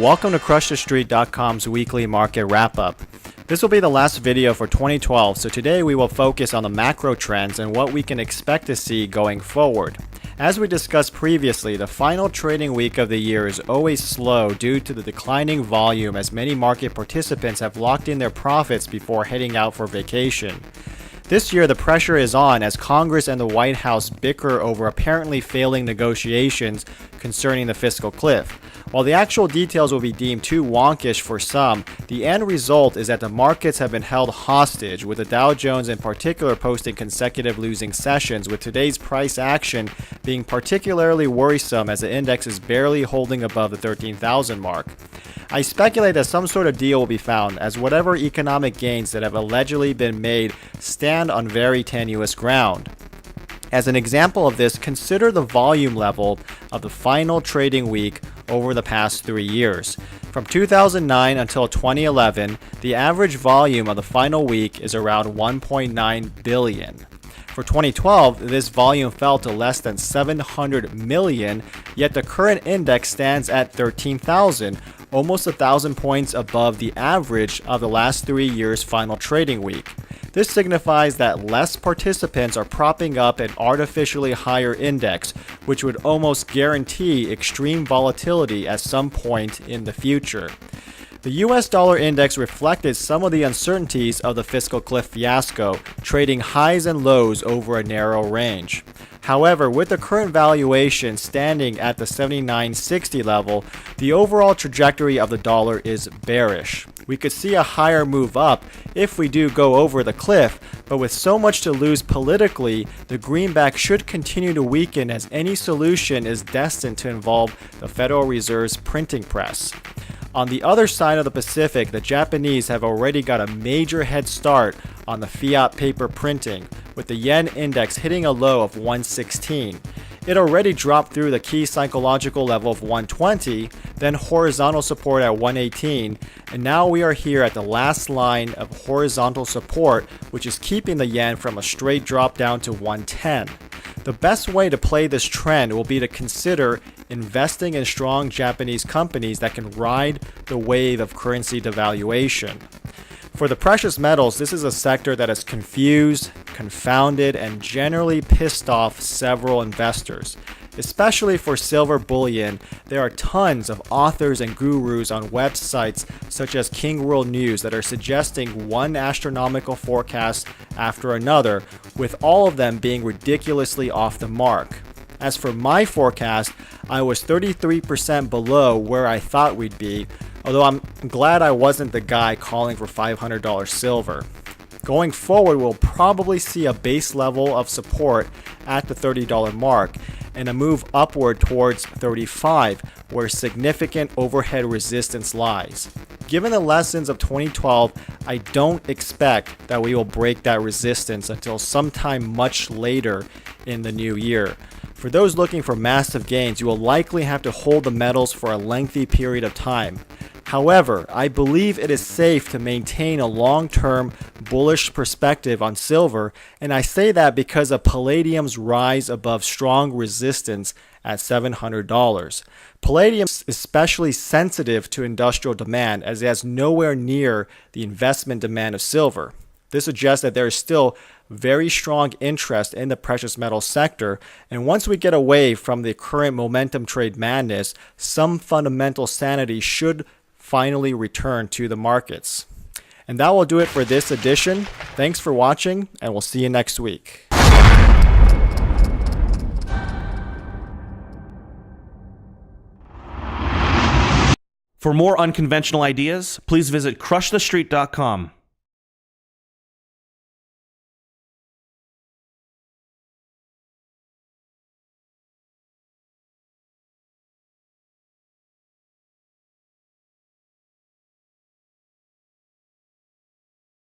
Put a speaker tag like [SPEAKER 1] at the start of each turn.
[SPEAKER 1] Welcome to CrushTheStreet.com's weekly market wrap-up. This will be the last video for 2012, so today we will focus on the macro trends and what we can expect to see going forward. As we discussed previously, the final trading week of the year is always slow due to the declining volume as many market participants have locked in their profits before heading out for vacation. This year, the pressure is on as Congress and the White House bicker over apparently failing negotiations concerning the fiscal cliff. While the actual details will be deemed too wonkish for some, the end result is that the markets have been held hostage, with the Dow Jones in particular posting consecutive losing sessions, with today's price action being particularly worrisome as the index is barely holding above the 13,000 mark. I speculate that some sort of deal will be found, as whatever economic gains that have allegedly been made stand on very tenuous ground. As an example of this, consider the volume level of the final trading week over the past 3 years. From 2009 until 2011, the average volume of the final week is around 1.9 billion. For 2012, this volume fell to less than 700 million, yet the current index stands at 13,000, almost 1,000 points above the average of the last 3 years' final trading week. This signifies that less participants are propping up an artificially higher index, which would almost guarantee extreme volatility at some point in the future. The US dollar index reflected some of the uncertainties of the fiscal cliff fiasco, trading highs and lows over a narrow range. However, with the current valuation standing at the 79.60 level, the overall trajectory of the dollar is bearish. We could see a higher move up if we do go over the cliff, but with so much to lose politically, the greenback should continue to weaken as any solution is destined to involve the Federal Reserve's printing press. On the other side of the Pacific, the Japanese have already got a major head start on the fiat paper printing, with the yen index hitting a low of 116. It already dropped through the key psychological level of 120, then horizontal support at 118, and now we are here at the last line of horizontal support, which is keeping the yen from a straight drop down to 110. The best way to play this trend will be to consider investing in strong Japanese companies that can ride the wave of currency devaluation. For the precious metals, this is a sector that has confused, confounded, and generally pissed off several investors. Especially for silver bullion, there are tons of authors and gurus on websites such as King World News that are suggesting one astronomical forecast after another, with all of them being ridiculously off the mark. As for my forecast, I was 33% below where I thought we'd be, although I'm glad I wasn't the guy calling for $500 silver. Going forward, we'll probably see a base level of support at the $30 mark and a move upward towards 35, where significant overhead resistance lies. Given the lessons of 2012, I don't expect that we will break that resistance until sometime much later in the new year. For those looking for massive gains, you will likely have to hold the metals for a lengthy period of time. However, I believe it is safe to maintain a long-term bullish perspective on silver, and I say that because of palladium's rise above strong resistance at $700. Palladium is especially sensitive to industrial demand as it has nowhere near the investment demand of silver. This suggests that there is still very strong interest in the precious metal sector, and once we get away from the current momentum trade madness, some fundamental sanity should finally return to the markets. And that will do it for this edition. Thanks for watching, and we'll see you next week.
[SPEAKER 2] For more unconventional ideas, please visit CrushTheStreet.com.